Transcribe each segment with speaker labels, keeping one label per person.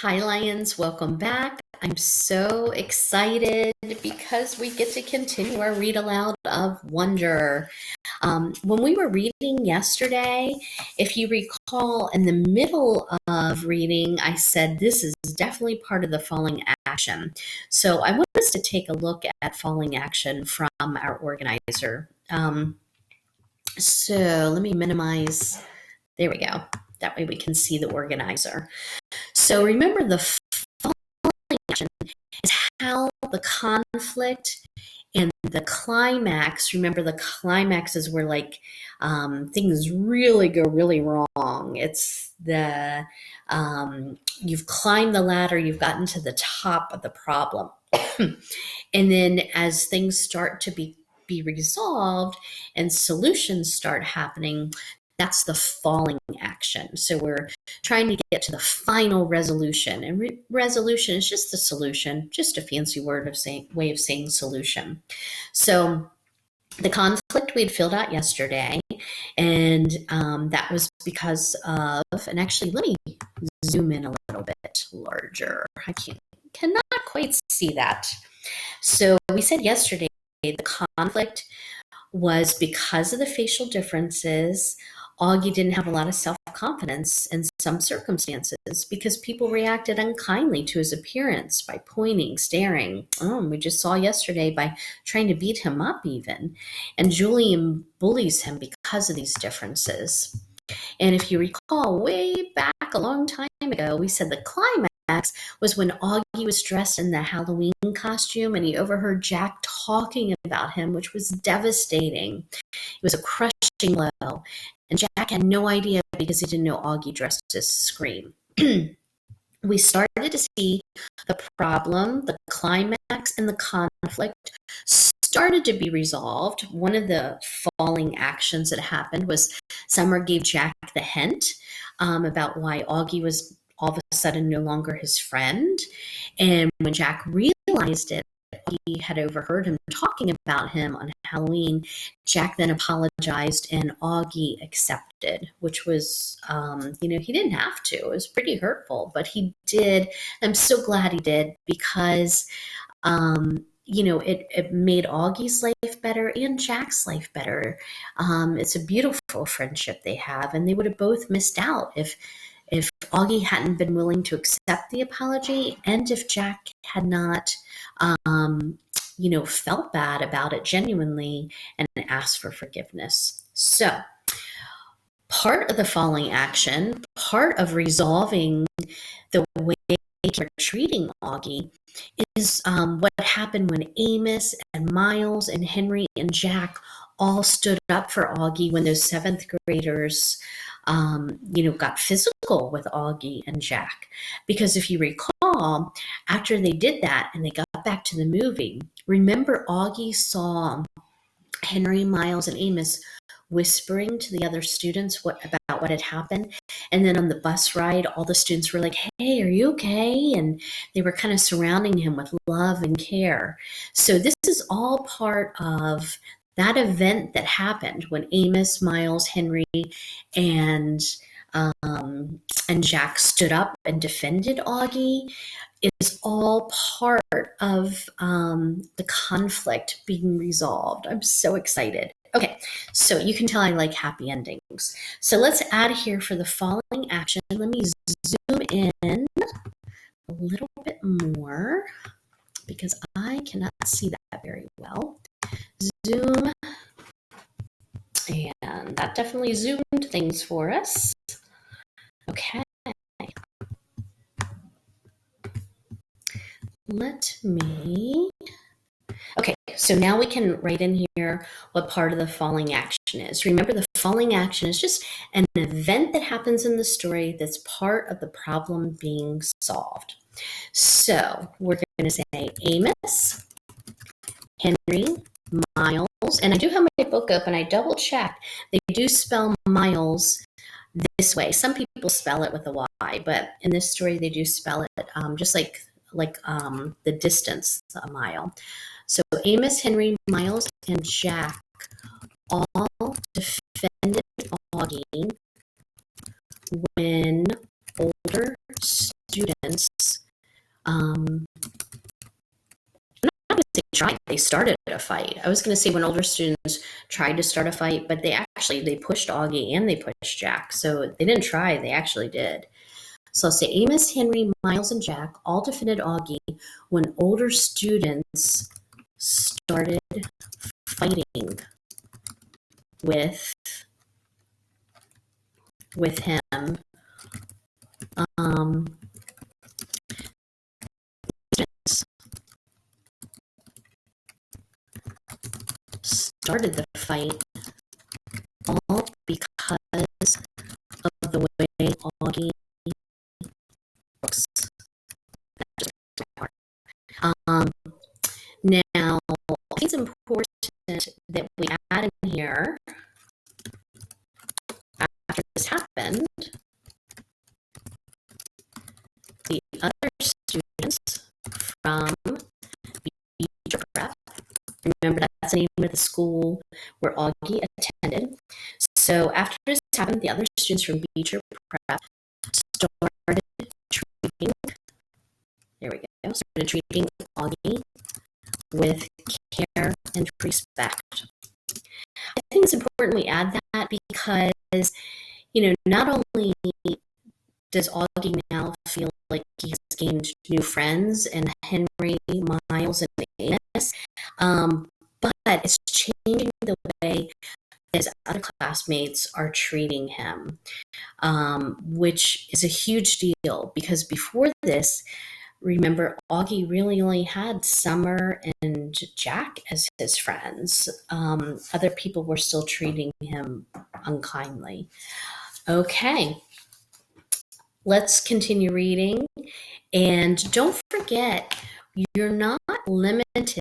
Speaker 1: Hi, Lions. Welcome back. I'm so excited because we get to continue our read aloud of wonder. When we were reading yesterday, if you recall, in the middle of reading, I said this is definitely part of the falling action. So I want us to take a look at falling action from our organizer. So let me minimize. There we go. That way we can see the organizer. So remember, the action is how the conflict and the climax. Remember, the climax is where things really go really wrong. It's the you've climbed the ladder, you've gotten to the top of the problem, and then as things start to be resolved and solutions start happening, that's the falling action. So we're trying to get to the final resolution, and resolution is just the solution, just a fancy way of saying solution. So the conflict we had filled out yesterday, and that was because of, and actually let me zoom in a little bit larger. I cannot quite see that. So we said yesterday the conflict was because of the facial differences. Augie didn't have a lot of self-confidence in some circumstances because people reacted unkindly to his appearance by pointing, staring. We just saw yesterday by trying to beat him up even. And Julian bullies him because of these differences. And if you recall, way back a long time ago, we said the climax was when Augie was dressed in the Halloween costume and he overheard Jack talking about him, which was devastating. It was a crushing blow. And Jack had no idea because he didn't know Augie dressed as Scream. We started to see the problem, the climax, and the conflict started to be resolved. One of the falling actions that happened was Summer gave Jack the hint about why Augie was all of a sudden no longer his friend. And when Jack realized it, he had overheard him talking about him on Halloween. Jack then apologized and Augie accepted, which was, he didn't have to. It was pretty hurtful, but he did. I'm so glad he did because, it made Augie's life better and Jack's life better. It's a beautiful friendship they have, and they would have both missed out if Augie hadn't been willing to accept the apology, and if Jack had not, felt bad about it genuinely and asked for forgiveness. So, part of the falling action, part of resolving the way we're treating Augie is what happened when Amos and Miles and Henry and Jack all stood up for Augie when those seventh graders got physical with Augie and Jack. Because if you recall, after they did that and they got back to the movie, remember Augie saw Henry, Miles, and Amos whispering to the other students about what had happened. And then on the bus ride, all the students were like, "Hey, are you okay?" And they were kind of surrounding him with love and care. So this is all part of that event that happened when Amos, Miles, Henry, and Jack stood up and defended Augie. Is all part of the conflict being resolved. I'm so excited. Okay, so you can tell I like happy endings. So let's add here for the following action. Let me zoom in a little bit more because I cannot see that very well. Zoom, and that definitely zoomed things for us. Okay. Okay, so now we can write in here what part of the falling action is. Remember, the falling action is just an event that happens in the story that's part of the problem being solved. So we're going to say Amos, Henry, Miles, and I do have my book open. I double checked. They do spell Miles this way. Some people spell it with a Y, but in this story they do spell it just like the distance, a mile. So Amos, Henry, Miles, and Jack all defended Augie when older students, I'm not going to say tried, they started a fight. I was going to say when older students tried to start a fight, but they pushed Augie and they pushed Jack. So they didn't try, they actually did. So I'll say Amos, Henry, Miles, and Jack all defended Augie when older students started fighting with him. Started the fight all because of the way Augie looks. Now, I think it's important that we add in here, after this happened, the other students from Beecher Prep, remember that's the name of the school where Augie attended. So after this happened, the other students from Beecher Prep started treating, started treating Augie with care and respect. I think it's important we add that because, not only does Augie now feel like he has gained new friends and Henry, Miles, and Amos, but it's changing the way his other classmates are treating him, which is a huge deal because before this, remember, Augie really only had Summer and Jack as his friends. Other people were still treating him unkindly. Okay, let's continue reading. And don't forget, you're not limited.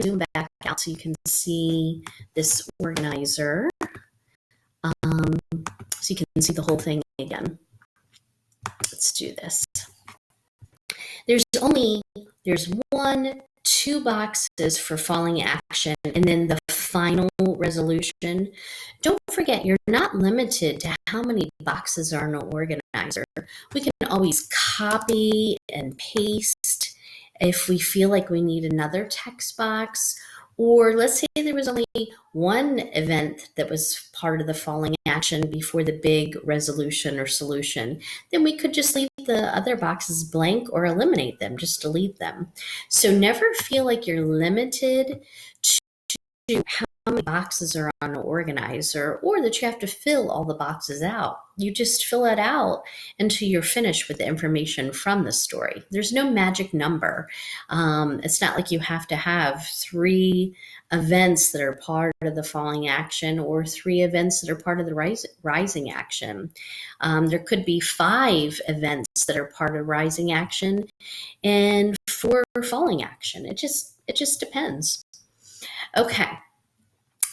Speaker 1: Zoom back out so you can see this organizer. So you can see the whole thing again. Let's do this. There's 2 boxes for falling action and then the final resolution. Don't forget, you're not limited to how many boxes are in an organizer. We can always copy and paste if we feel like we need another text box. Or let's say there was only one event that was part of the falling action before the big resolution or solution, then we could just leave the other boxes blank or eliminate them, just delete them. So never feel like you're limited to how many boxes are on an organizer or that you have to fill all the boxes out. You just fill it out until you're finished with the information from the story. There's no magic number. It's not like you have to have 3 events that are part of the falling action or 3 events that are part of the rising action. There could be 5 events that are part of rising action and 4 falling action. It just depends. Okay,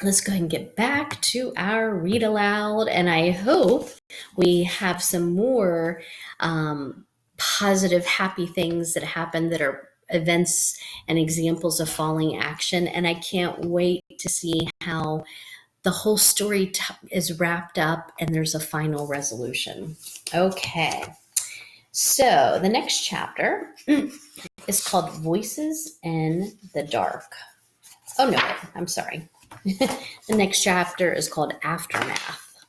Speaker 1: let's go ahead and get back to our read aloud, and I hope we have some more positive, happy things that happen that are events and examples of falling action, and I can't wait to see how the whole story is wrapped up and there's a final resolution. Okay, so the next chapter is called Voices in the Dark. Oh, no, I'm sorry. The next chapter is called Aftermath.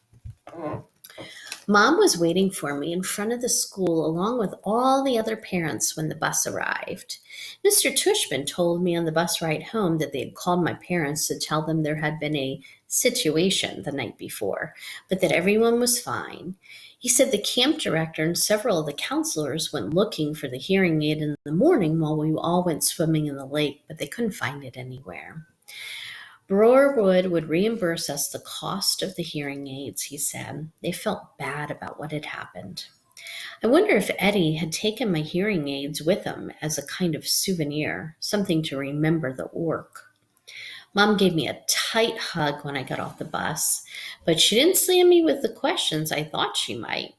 Speaker 1: Mom was waiting for me in front of the school along with all the other parents when the bus arrived. Mr. Tushman told me on the bus ride home that they had called my parents to tell them there had been a situation the night before, but that everyone was fine. He said the camp director and several of the counselors went looking for the hearing aid in the morning while we all went swimming in the lake, but they couldn't find it anywhere. Broarwood would reimburse us the cost of the hearing aids, he said. They felt bad about what had happened. I wonder if Eddie had taken my hearing aids with him as a kind of souvenir, something to remember the orc. Mom gave me a tight hug when I got off the bus, but she didn't slam me with the questions I thought she might.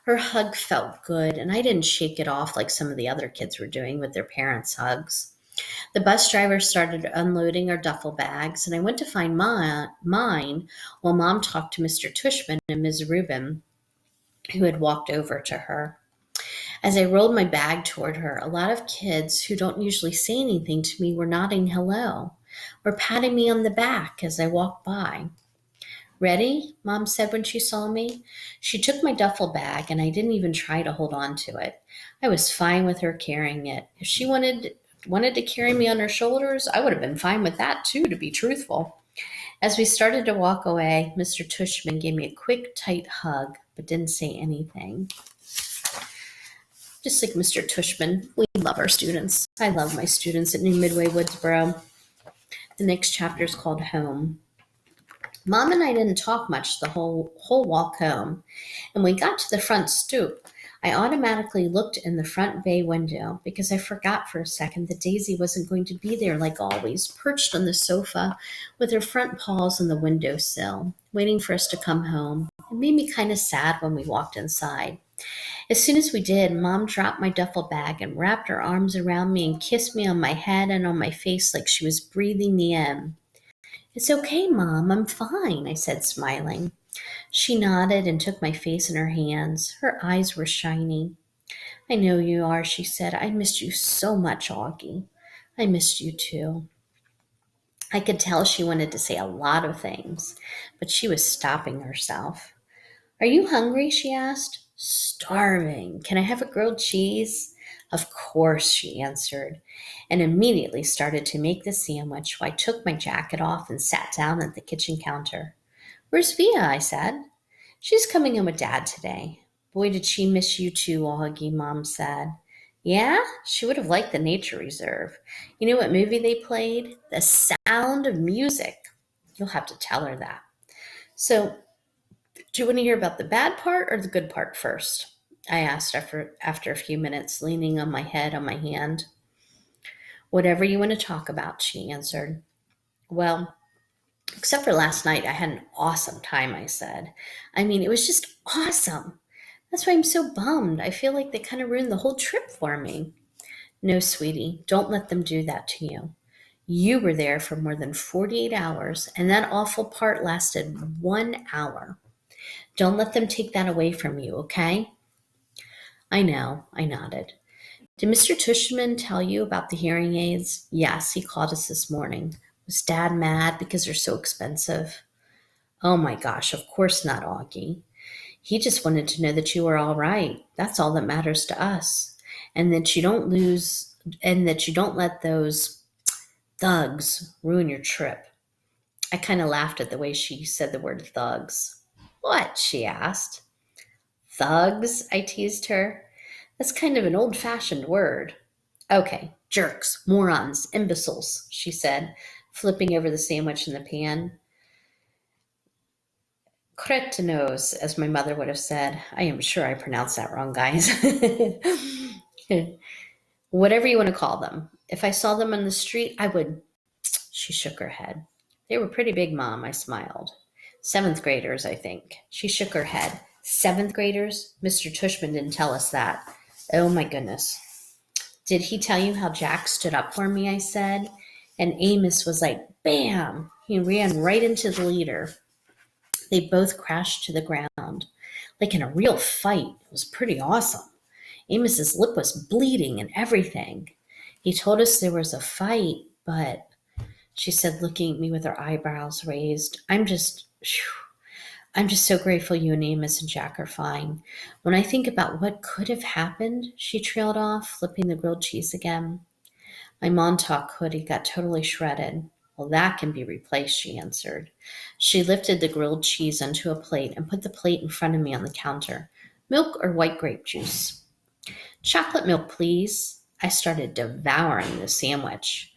Speaker 1: Her hug felt good, and I didn't shake it off like some of the other kids were doing with their parents' hugs. The bus driver started unloading our duffel bags, and I went to find mine while Mom talked to Mr. Tushman and Ms. Rubin, who had walked over to her. As I rolled my bag toward her, a lot of kids who don't usually say anything to me were nodding hello or patting me on the back as I walked by. Ready? Mom said when she saw me. She took my duffel bag and I didn't even try to hold on to it. I was fine with her carrying it. If she wanted to carry me on her shoulders, I would have been fine with that too, to be truthful. As we started to walk away, Mr. Tushman gave me a quick, tight hug, but didn't say anything. Just like Mr. Tushman, we love our students. I love my students at New Midway Woodsboro. The next chapter is called Home. Mom and I didn't talk much the whole walk home. And when we got to the front stoop, I automatically looked in the front bay window because I forgot for a second that Daisy wasn't going to be there like always, perched on the sofa with her front paws on the windowsill, waiting for us to come home. It made me kind of sad when we walked inside. As soon as we did, Mom dropped my duffel bag and wrapped her arms around me and kissed me on my head and on my face like she was breathing me in. It's okay, Mom, I'm fine, I said, smiling. She nodded and took my face in her hands. Her eyes were shiny. I know you are, she said. I missed you so much, Augie. I missed you too. I could tell she wanted to say a lot of things, but she was stopping herself. Are you hungry? She asked. Starving. Can I have a grilled cheese? Of course, she answered, and immediately started to make the sandwich while I took my jacket off and sat down at the kitchen counter. Where's Via? I said. She's coming in with Dad today. Boy, did she miss you too, Augie, Mom said. Yeah? She would have liked the nature reserve. You know what movie they played? The Sound of Music. You'll have to tell her that. So, do you want to hear about the bad part or the good part first? I asked after a few minutes, leaning on my head on my hand. Whatever you want to talk about, she answered. Well, except for last night, I had an awesome time, I said. I mean, it was just awesome. That's why I'm so bummed. I feel like they kind of ruined the whole trip for me. No, sweetie, don't let them do that to you. You were there for more than 48 hours, and that awful part lasted 1 hour. Don't let them take that away from you, okay? I know, I nodded. Did Mr. Tushman tell you about the hearing aids? Yes, he called us this morning. Was Dad mad because they're so expensive? Oh my gosh, of course not, Augie. He just wanted to know that you were all right. That's all that matters to us. And that you don't let those thugs ruin your trip. I kind of laughed at the way she said the word thugs. What? She asked. Thugs? I teased her. That's kind of an old-fashioned word. Okay, jerks, morons, imbeciles, she said, flipping over the sandwich in the pan. Cretinos, as my mother would have said. I am sure I pronounced that wrong, guys. Whatever you want to call them. If I saw them on the street, I would. She shook her head. They were pretty big, Mom, I smiled. 7th graders, I think. She shook her head. 7th graders? Mr. Tushman didn't tell us that. Oh, my goodness. Did he tell you how Jack stood up for me, I said. And Amos was like, bam! He ran right into the leader. They both crashed to the ground. Like in a real fight. It was pretty awesome. Amos's lip was bleeding and everything. He told us there was a fight, but, she said, looking at me with her eyebrows raised, I'm just so grateful you and Amos and Jack are fine. When I think about what could have happened, she trailed off, flipping the grilled cheese again. My Montauk hoodie got totally shredded. Well, that can be replaced, she answered. She lifted the grilled cheese onto a plate and put the plate in front of me on the counter. Milk or white grape juice? Chocolate milk, please. I started devouring the sandwich.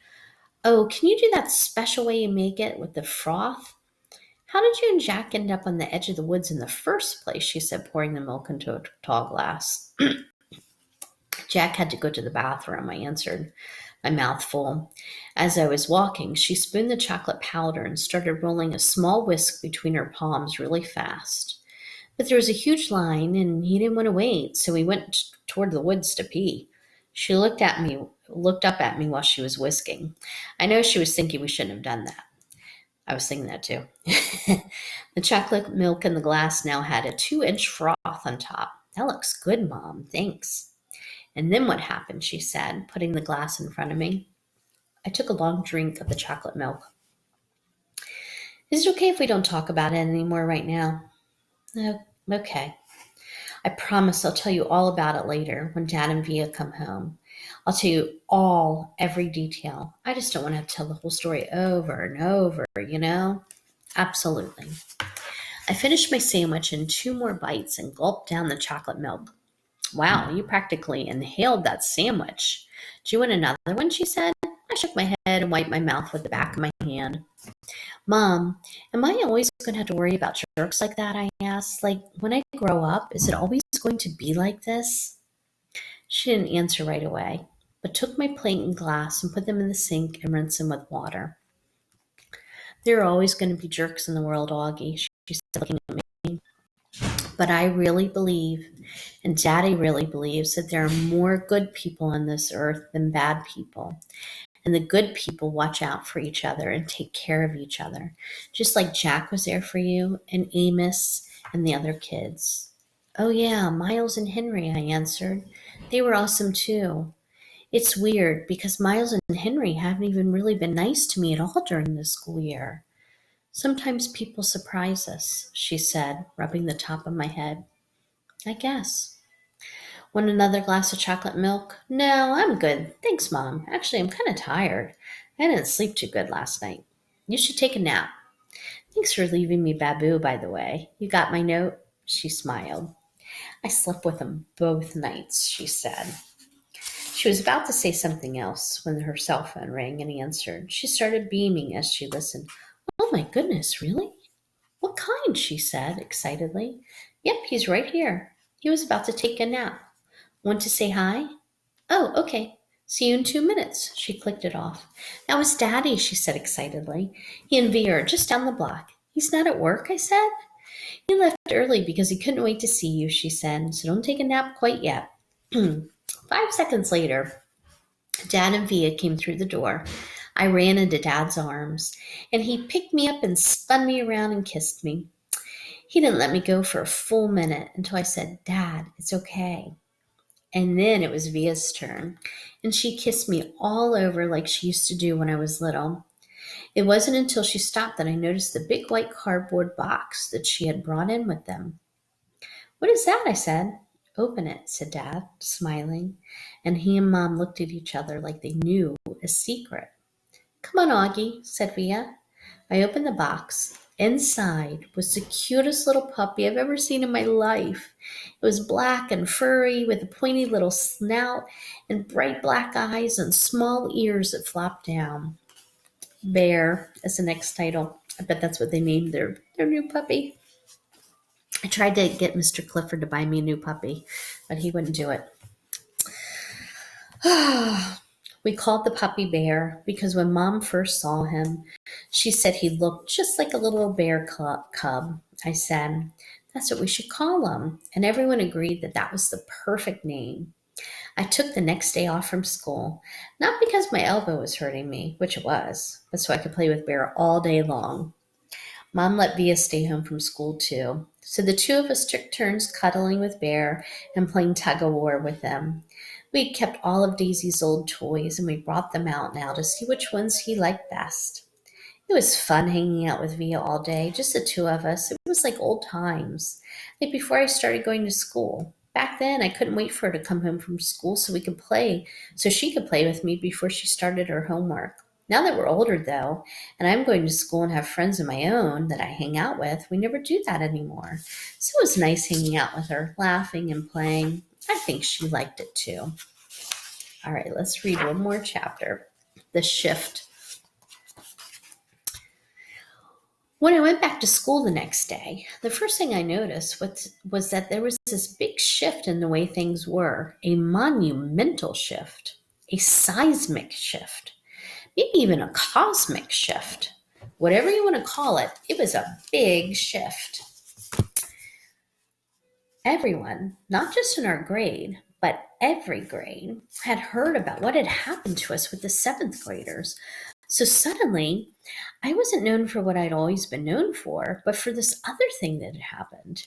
Speaker 1: Oh, can you do that special way you make it with the froth? How did you and Jack end up on the edge of the woods in the first place? She said, pouring the milk into a tall glass. Jack had to go to the bathroom, I answered, my mouth full. As I was walking, she spooned the chocolate powder and started rolling a small whisk between her palms really fast. But there was a huge line, and he didn't want to wait, so he went toward the woods to pee. She looked up at me while she was whisking. I know she was thinking we shouldn't have done that. I was thinking that too. The chocolate milk in the glass now had a 2-inch froth on top. That looks good, Mom. Thanks. And then what happened, she said, putting the glass in front of me. I took a long drink of the chocolate milk. Is it okay if we don't talk about it anymore right now? No, okay. I promise I'll tell you all about it later when Dad and Via come home. I'll tell you every detail. I just don't want to have to tell the whole story over and over, you know? Absolutely. I finished my sandwich in 2 more bites and gulped down the chocolate milk. Wow, you practically inhaled that sandwich. Do you want another one? She said. I shook my head and wiped my mouth with the back of my hand. Mom, am I always going to have to worry about jerks like that? I asked. Like, when I grow up, is it always going to be like this? She didn't answer right away, but took my plate and glass and put them in the sink and rinsed them with water. There are always going to be jerks in the world, Augie, she said, looking at me. But I really believe, and Daddy really believes, that there are more good people on this earth than bad people. And the good people watch out for each other and take care of each other, just like Jack was there for you, and Amos, and the other kids. Oh, yeah, Miles and Henry, I answered. They were awesome too. It's weird because Miles and Henry haven't even really been nice to me at all during the school year. Sometimes people surprise us, she said, rubbing the top of my head. I guess. Want another glass of chocolate milk? No, I'm good. Thanks, Mom. Actually, I'm kind of tired. I didn't sleep too good last night. You should take a nap. Thanks for leaving me Babu, by the way. You got my note? She smiled. I slept with him both nights, she said. She was about to say something else when her cell phone rang and answered. She started beaming as she listened. Oh my goodness, really? What kind? She said excitedly. Yep, he's right here. He was about to take a nap. Want to say hi? Oh, okay. See you in 2 minutes. She clicked it off. That was Daddy, she said excitedly. He and Via are just down the block. He's not at work, I said. He left early because he couldn't wait to see you, she said, so don't take a nap quite yet. 5 seconds later, Dad and Via came through the door. I ran into Dad's arms, and he picked me up and spun me around and kissed me. He didn't let me go for a full minute until I said, Dad, it's okay. And then it was Via's turn, and she kissed me all over like she used to do when I was little. It wasn't until she stopped that I noticed the big white cardboard box that she had brought in with them. What is that? I said. Open it, said Dad, smiling, and he and Mom looked at each other like they knew a secret. Come on, Augie, said Via. I opened the box. Inside was the cutest little puppy I've ever seen in my life. It was black and furry with a pointy little snout and bright black eyes and small ears that flopped down. Bear is the next title. I bet that's what they named their new puppy. I tried to get Mr. Clifford to buy me a new puppy, but he wouldn't do it. We called the puppy Bear because when Mom first saw him, she said he looked just like a little bear cub. I said, that's what we should call him. And everyone agreed that that was the perfect name. I took the next day off from school, not because my elbow was hurting me, which it was, but so I could play with Bear all day long. Mom let Via stay home from school too. So the two of us took turns cuddling with Bear and playing tug of war with them. We had kept all of Daisy's old toys and we brought them out now to see which ones he liked best. It was fun hanging out with Via all day, just the two of us. It was like old times, like before I started going to school. Back then, I couldn't wait for her to come home from school so she could play with me before she started her homework. Now that we're older, though, and I'm going to school and have friends of my own that I hang out with, we never do that anymore. So it was nice hanging out with her, laughing and playing. I think she liked it too. All right, let's read one more chapter. The Shift. When I went back to school the next day, the first thing I noticed was that there was this big shift in the way things were, a monumental shift, a seismic shift, maybe even a cosmic shift. Whatever you want to call it, it was a big shift. Everyone, not just in our grade, but every grade, had heard about what had happened to us with the 7th graders. So suddenly, I wasn't known for what I'd always been known for, but for this other thing that had happened.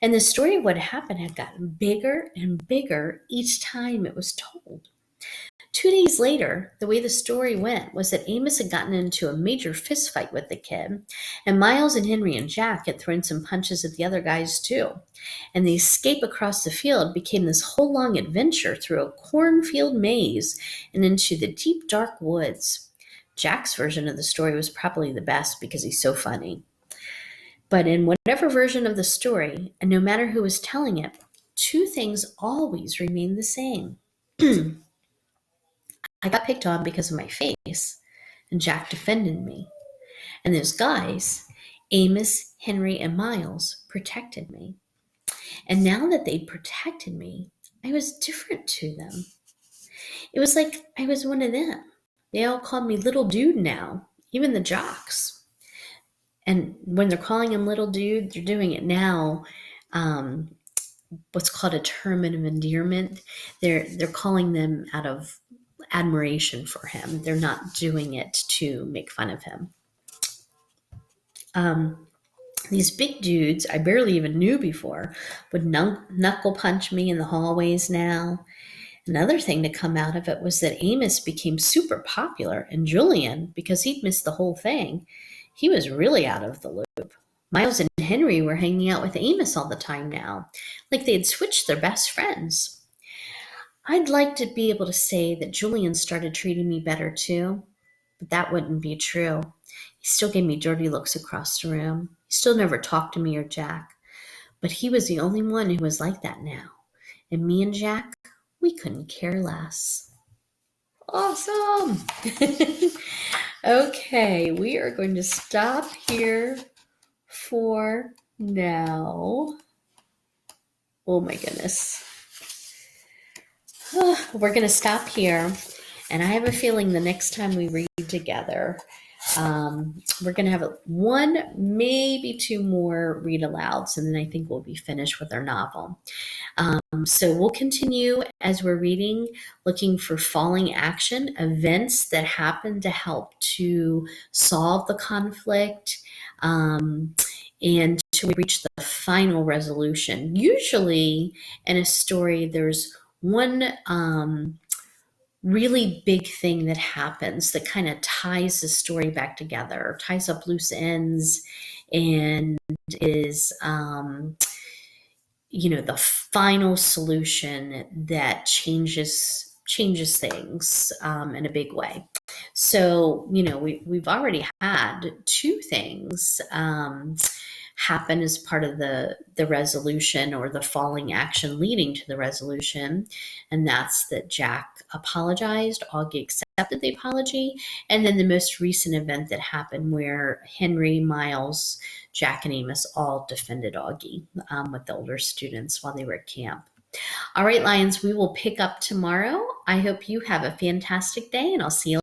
Speaker 1: And the story of what happened had gotten bigger and bigger each time it was told. 2 days later, the way the story went was that Amos had gotten into a major fist fight with the kid, and Miles and Henry and Jack had thrown some punches at the other guys too. And the escape across the field became this whole long adventure through a cornfield maze and into the deep, dark woods. Jack's version of the story was probably the best because he's so funny. But in whatever version of the story, and no matter who was telling it, two things always remained the same. I got picked on because of my face, and Jack defended me. And those guys, Amos, Henry, and Miles, protected me. And now that they'd protected me, I was different to them. It was like I was one of them. They all called me little dude now, even the jocks. And when they're calling him little dude, they're doing it now. What's called a term of endearment. They're calling them out of admiration for him. They're not doing it to make fun of him. These big dudes I barely even knew before would knuckle punch me in the hallways now. Another thing to come out of it was that Amos became super popular, and Julian, because he'd missed the whole thing, he was really out of the loop. Miles and Henry were hanging out with Amos all the time now, like they had switched their best friends. I'd like to be able to say that Julian started treating me better too, but that wouldn't be true. He still gave me dirty looks across the room. He still never talked to me or Jack, but he was the only one who was like that now. And me and Jack, we couldn't care less. Awesome! Okay, we are going to stop here for now. Oh my goodness. We're going to stop here, and I have a feeling the next time we read together, we're going to have one, maybe two more read alouds, and then I think we'll be finished with our novel. So we'll continue as we're reading, looking for falling action, events that happen to help to solve the conflict, and till we reach the final resolution. Usually in a story, there's one really big thing that happens that kind of ties the story back together, ties up loose ends, and is the final solution that changes things in a big way. So we've already had two things happen as part of the resolution, or the falling action leading to the resolution, and that's that Jack apologized, Augie accepted the apology, and then the most recent event that happened where Henry, Miles, Jack, and Amos all defended Augie with the older students while they were at camp. All right, Lions, we will pick up tomorrow. I hope you have a fantastic day, and I'll see you